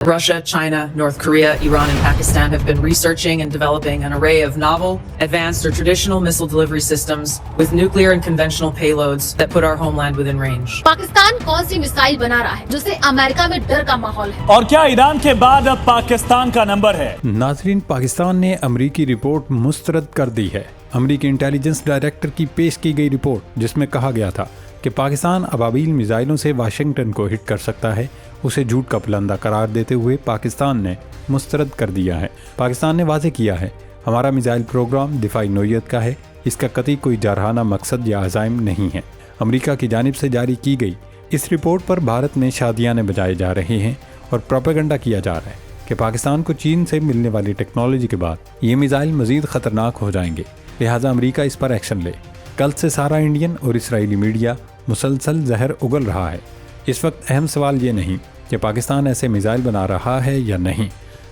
Russia, China, North Korea, Iran and Pakistan have been researching and developing an array of novel, advanced or traditional missile delivery systems with nuclear and conventional payloads that put our homeland within range. Pakistan कौन सी missile बना रहा है जिससे America में डर का माहौल है? और क्या ईरान के बाद अब पाकिस्तान का नंबर है? नाज़रीन, पाकिस्तान ने अमरीकी रिपोर्ट मुस्तरद कर दी है। अमरीकी इंटेलिजेंस डायरेक्टर की पेश की गई रिपोर्ट जिसमें कहा गया था कि पाकिस्तान अबाबील मिसाइलों से वाशिंगटन को हिट कर सकता है, उसे झूठ का पुलंदा करार देते हुए पाकिस्तान ने मुस्तरद कर दिया है। पाकिस्तान ने वाज़ेह किया है, हमारा मिसाइल प्रोग्राम दिफाई नौइयत का है, इसका कतई कोई जारहाना मकसद या अज़ाइम नहीं है। अमरीका की जानिब से जारी की गई इस रिपोर्ट पर भारत में शादियाने बजाए जा रहे हैं और प्रोपेगेंडा किया जा रहा है कि पाकिस्तान को चीन से मिलने वाली टेक्नोलॉजी के बाद ये मिसाइल मज़ीद ख़तरनाक हो जाएंगे, लिहाजा अमरीका इस पर एक्शन ले। कल से सारा इंडियन और इसराइली मीडिया मुसलसल जहर उगल रहा है। इस वक्त अहम सवाल ये नहीं कि पाकिस्तान ऐसे मिसाइल बना रहा है या नहीं,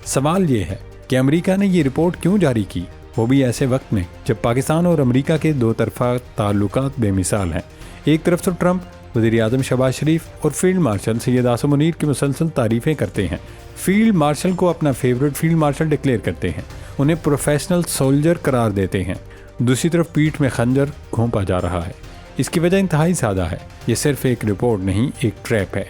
सवाल ये है कि अमेरिका ने ये रिपोर्ट क्यों जारी की, वो भी ऐसे वक्त में जब पाकिस्तान और अमेरिका के दो तरफा ताल्लुकात बेमिसाल हैं। एक तरफ तो ट्रंप वज़ीर-ए-आज़म शहबाज शरीफ और फील्ड मार्शल सैयद आसिम मुनीर की मुसलसल तारीफ़ें करते हैं, फील्ड मार्शल को अपना फेवरेट फील्ड मार्शल डिक्लेयर करते हैं, उन्हें प्रोफेशनल सोल्जर करार देते हैं। दूसरी तरफ पीठ में खंजर घोंपा जा रहा है। इसकी वजह इंतहाई सादा है, ये सिर्फ एक रिपोर्ट नहीं, एक ट्रैप है,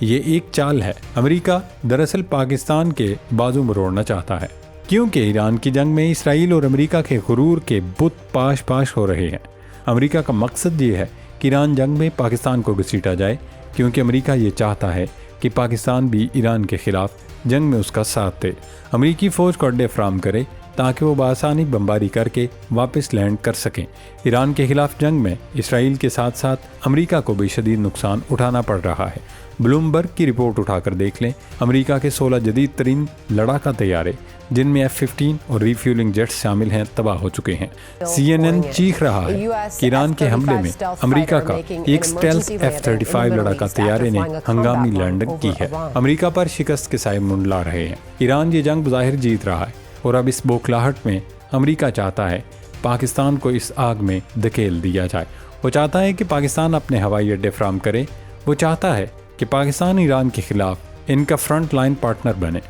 ये एक चाल है। अमेरिका दरअसल पाकिस्तान के बाजू मरोड़ना चाहता है, क्योंकि ईरान की जंग में इसराइल और अमेरिका के गुरूर के बुत पाश पाश हो रहे हैं। अमेरिका का मकसद ये है कि ईरान जंग में पाकिस्तान को घसीटा जाए, क्योंकि अमेरिका ये चाहता है कि पाकिस्तान भी ईरान के खिलाफ जंग में उसका साथ दे, अमेरिकी फ़ौज को अड्डे फराहम करे ताकि वो बआसानी बमबारी करके वापस लैंड कर सकें। ईरान के खिलाफ जंग में इसराइल के साथ साथ अमेरिका को भी शदीद नुकसान उठाना पड़ रहा है। ब्लूमबर्ग की रिपोर्ट उठाकर देख लें, अमेरिका के 16 जदीद तरीन लड़ाका तैयारे जिनमें F-15 और रिफ्यूलिंग जेट्स शामिल हैं तबाह हो चुके हैं। CNN चीख रहा है कि ईरान के हमले में अमेरिका का एक स्टेल्थ F-35 लड़ाका तैयारे ने हंगामी लैंडिंग की है। अमेरिका पर शिकस्त के साए मुंडला रहे हैं। ईरान ये जंग बज़ाहिर जीत रहा है और अब इस बौखलाहट में अमेरिका चाहता है पाकिस्तान को इस आग में धकेल दिया जाए। वो चाहता है कि पाकिस्तान अपने हवाई अड्डे फराहम करे, वो चाहता है कि पाकिस्तान ईरान के खिलाफ इनका फ्रंट लाइन पार्टनर बने।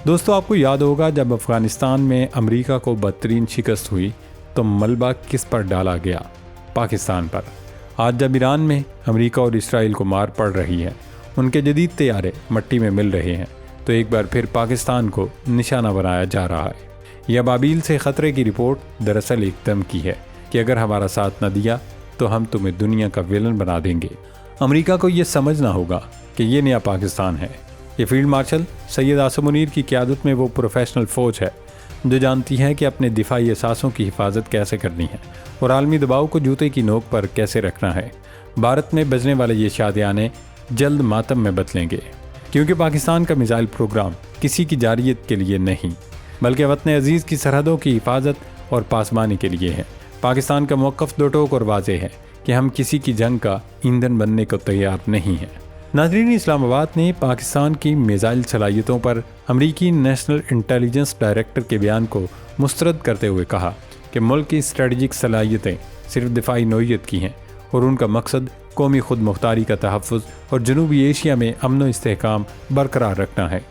दोस्तों, आपको याद होगा जब अफ़गानिस्तान में अमेरिका को बदतरीन शिकस्त हुई तो मलबा किस पर डाला गया? पाकिस्तान पर। आज जब ईरान में अमेरिका और इसराइल को मार पड़ रही है, उनके जदीद तैयारे मट्टी में मिल रहे हैं, तो एक बार फिर पाकिस्तान को निशाना बनाया जा रहा है। यह अबाबील से ख़तरे की रिपोर्ट दरअसल एक धमकी है कि अगर हमारा साथ न दिया तो हम तुम्हें दुनिया का विलन बना देंगे। अमेरिका को ये समझना होगा कि ये नया पाकिस्तान है। ये फील्ड मार्शल सैयद आसिम मुनीर की क़यादत में वो प्रोफेशनल फ़ौज है जो जानती है कि अपने दिफाई एहसासों की हिफाजत कैसे करनी है और आलमी दबाव को जूते की नोक पर कैसे रखना है। भारत में बजने वाले ये शादियाने जल्द मातम में बदलेंगे, क्योंकि पाकिस्तान का मिसाइल प्रोग्राम किसी की जारियत के लिए नहीं, बल्कि वतन अजीज़ की सरहदों की हिफाजत और पासबानी के लिए है। पाकिस्तान का मौक़िफ़ दो टोक और वाज़ेह है कि हम किसी की जंग का ईंधन बनने को तैयार नहीं हैं। नाज़रीन, इस्लामाबाद ने पाकिस्तान की मिसाइल सलाहियतों पर अमरीकी नेशनल इंटेलिजेंस डायरेक्टर के बयान को मुस्तरद करते हुए कहा कि मुल्क की स्ट्रेटजिक सलाहियतें सिर्फ दिफाई नौइयत की हैं और उनका मकसद कौमी खुद मुख्तारी का तहफ़्फ़ुज़ और जनूबी एशिया में अमन व इस्तेहकाम बरकरार रखना है।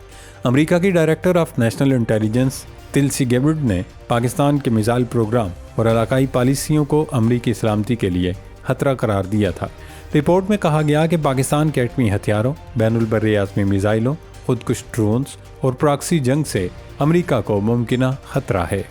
अमेरिका की डायरेक्टर ऑफ नेशनल इंटेलिजेंस तिलसी गैब्रिड ने पाकिस्तान के मिसाइल प्रोग्राम और इलाकाई पॉलिसियों को अमरीकी सलामती के लिए खतरा करार दिया था। रिपोर्ट में कहा गया कि पाकिस्तान के एटमी हथियारों, बैनुल-बर्रे आज़मी मिसाइलों, खुदकुश ड्रोन्स और प्रॉक्सी जंग से अमेरिका को मुमकिना खतरा है।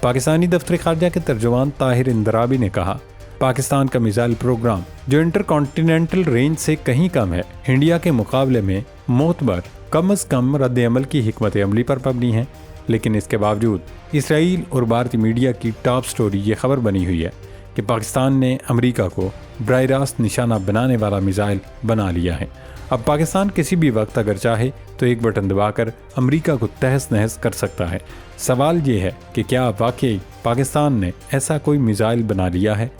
पाकिस्तानी दफ्तर ख़ारजा के तर्जुमान ताहिर इंदराबी ने कहा, पाकिस्तान का मिसाइल प्रोग्राम जो इंटरकॉन्टिनेंटल रेंज से कहीं कम है, इंडिया के मुकाबले में मोतबर कम अज़ कम रद्द अमल की हिकमत अमली पर मबनी है। लेकिन इसके बावजूद इसराइल और भारतीय मीडिया की टॉप स्टोरी ये खबर बनी हुई है कि पाकिस्तान ने अमेरिका को बराह रास्त निशाना बनाने वाला मिसाइल बना लिया है। अब पाकिस्तान किसी भी वक्त अगर चाहे तो एक बटन दबाकर अमेरिका को तहस नहस कर सकता है। सवाल ये है कि क्या वाकई पाकिस्तान ने ऐसा कोई मिसाइल बना लिया है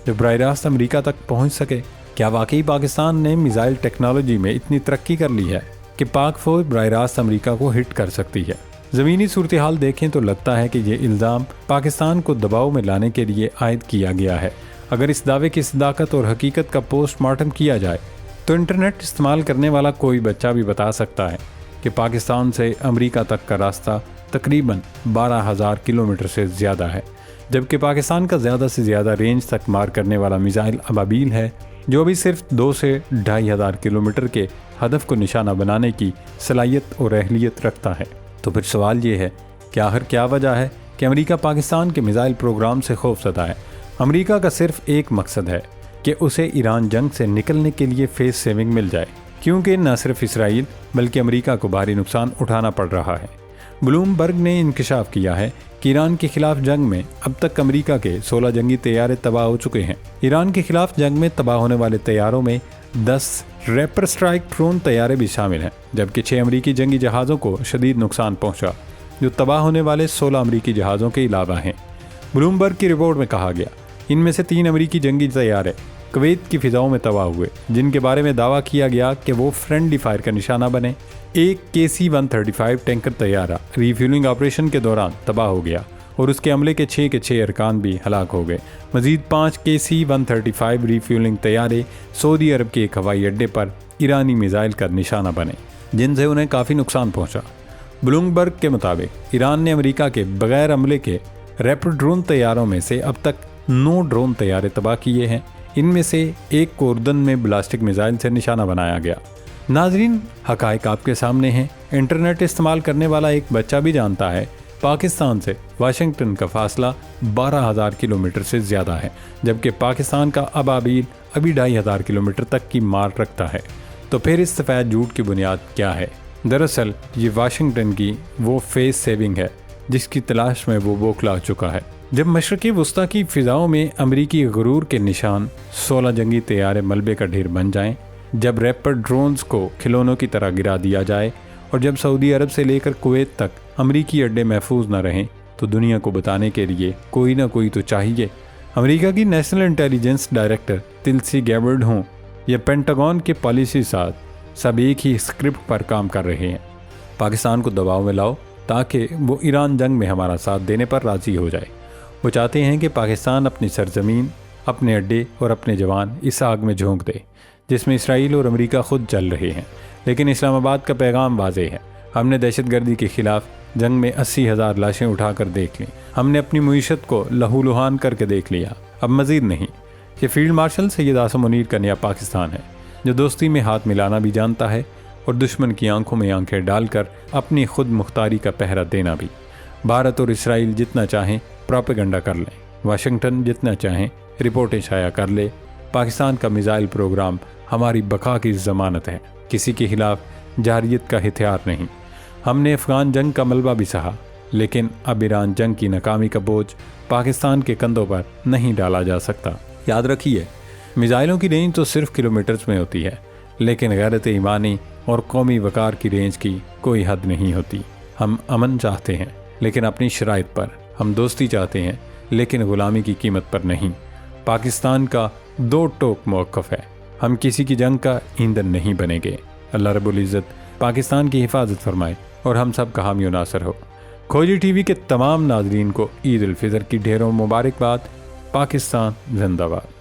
जो बराह रास्त अमेरिका तक पहुँच सके? क्या वाकई पाकिस्तान ने मिसाइल टेक्नोलॉजी में इतनी तरक्की कर ली है कि पाक फ़ौज बराह रास्त अमेरिका को हिट कर सकती है? ज़मीनी सूरत हाल देखें तो लगता है कि ये इल्ज़ाम पाकिस्तान को दबाव में लाने के लिए आयद किया गया है। अगर इस दावे की सदाकत और हकीकत का पोस्टमार्टम किया जाए तो इंटरनेट इस्तेमाल करने वाला कोई बच्चा भी बता सकता है कि पाकिस्तान से अमेरिका तक का रास्ता तकरीबन 12,000 किलोमीटर से ज़्यादा है, जबकि पाकिस्तान का ज़्यादा से ज़्यादा रेंज तक मार करने वाला मिसाइल अबाबील है, जो अभी सिर्फ 2 से 2,500 किलोमीटर के हदफ को निशाना बनाने की सलाहियत और अहलियत रखता है। तो फिर सवाल ये है कि आखिर क्या वजह है कि अमेरिका पाकिस्तान के मिसाइल प्रोग्राम से खौफज़दा है। अमेरिका का सिर्फ एक मकसद है कि उसे ईरान जंग से निकलने के लिए फेस सेविंग मिल जाए, क्योंकि न सिर्फ इसराइल बल्कि अमेरिका को भारी नुकसान उठाना पड़ रहा है। ब्लूमबर्ग ने इंकशाफ किया है कि ईरान के खिलाफ जंग में अब तक अमेरिका के 16 जंगी तैयारे तबाह हो चुके हैं। ईरान के खिलाफ जंग में तबाह होने वाले तैयारों में 10 रैपर स्ट्राइक ड्रोन तैयारे भी शामिल हैं, जबकि 6 अमेरिकी जंगी जहाज़ों को शदीद नुकसान पहुंचा, जो तबाह होने वाले 16 अमेरिकी जहाज़ों के अलावा हैं। ब्लूमबर्ग की रिपोर्ट में कहा गया इनमें से 3 अमेरिकी जंगी तैयारे कुवैत की फ़िज़ाओं में तबाह हुए, जिनके बारे में दावा किया गया कि वो फ्रेंडली फायर का निशाना बने। एक KC-135 टैंकर तैयारा रीफ्यूलिंग ऑपरेशन के दौरान तबाह हो गया और उसके अमले के 6 के 6 अरकान भी हलाक हो गए। मज़ीद 5 KC-135 रीफ्यूलिंग तैयारे सऊदी अरब के एक हवाई अड्डे पर ईरानी मिसाइल का निशाना बने, जिनसे उन्हें काफ़ी नुकसान पहुँचा। ब्लूमबर्ग के मुताबिक ईरान ने अमेरिका के बगैर हमले के रैपिड ड्रोन तैयारों में से अब तक 9 ड्रोन तैयारे तबाह किए हैं। इनमें से एक को उर्दन में ब्लास्टिक मिसाइल से निशाना बनाया गया। नाजरीन, हक़ाइक़ आपके सामने हैं। इंटरनेट इस्तेमाल करने वाला एक बच्चा भी जानता है पाकिस्तान से वाशिंगटन का फासला 12,000 किलोमीटर से ज़्यादा है, जबकि पाकिस्तान का अबाबील अभी 2,500 किलोमीटर तक की मार रखता है। तो फिर इस सफ़ेद झूठ की बुनियाद क्या है? दरअसल ये वाशिंगटन की वो फेस सेविंग है जिसकी तलाश में वो बौखला चुका है। जब मशरक़ी वस्ता की फ़िज़ाओं में अमरीकी गुरूर के निशान 16 जंगी तैयारे मलबे का ढेर बन जाएं, जब रैपर ड्रोन्स को खिलौनों की तरह गिरा दिया जाए और जब सऊदी अरब से लेकर कुवैत तक अमरीकी अड्डे महफूज न रहें, तो दुनिया को बताने के लिए कोई ना कोई तो चाहिए। अमेरिका की नेशनल इंटेलिजेंस डायरेक्टर तिलसी गैबर्ड हों या पेंटागन के पॉलिसी साथ, सब एक ही स्क्रिप्ट पर काम कर रहे हैं। पाकिस्तान को दबाव में लाओ ताकि वो ईरान जंग में हमारा साथ देने पर राज़ी हो जाए। वो चाहते हैं कि पाकिस्तान अपनी सरजमीन, अपने अड्डे और अपने जवान इस आग में झोंक दे जिसमें इसराइल और अमेरिका खुद जल रहे हैं। लेकिन इस्लामाबाद का पैगाम वाज़ेह है। हमने दहशतगर्दी के ख़िलाफ़ जंग में 80,000 लाशें उठाकर देख लीं। हमने अपनी मुईशत को लहूलुहान करके देख लिया, अब मज़ीद नहीं। ये फील्ड मार्शल सैयद आसिम मुनीर का नया पाकिस्तान है, जो दोस्ती में हाथ मिलाना भी जानता है और दुश्मन की आंखों में आंखें डालकर अपनी खुद मुख्तारी का पहरा देना भी। भारत और इसराइल जितना चाहें प्रोपेगेंडा कर लें, वाशिंगटन जितना चाहें रिपोर्टें शाया कर ले, पाकिस्तान का मिसाइल प्रोग्राम हमारी बका की ज़मानत है, किसी के खिलाफ जारियत का हथियार नहीं। हमने अफ़गान जंग का मलबा भी सहा, लेकिन अब ईरान जंग की नाकामी का बोझ पाकिस्तान के कंधों पर नहीं डाला जा सकता। याद रखिए, मिसाइलों की रेंज तो सिर्फ किलोमीटर्स में होती है, लेकिन गैरत ईमानी और कौमी वक़ार की रेंज की कोई हद नहीं होती। हम अमन चाहते हैं लेकिन अपनी शराइत पर, हम दोस्ती चाहते हैं लेकिन ग़ुलामी की कीमत पर नहीं। पाकिस्तान का 2 टोक मौक़िफ़ है, हम किसी की जंग का ईंधन नहीं बनेंगे। अल्लाह रब्बुल इज़्ज़त पाकिस्तान की हिफाजत फरमाए और हम सब का हामी नासर हो। खोजी टीवी के तमाम नाज़रीन को ईद उल फितर की ढेरों मुबारकबाद। पाकिस्तान जिंदाबाद।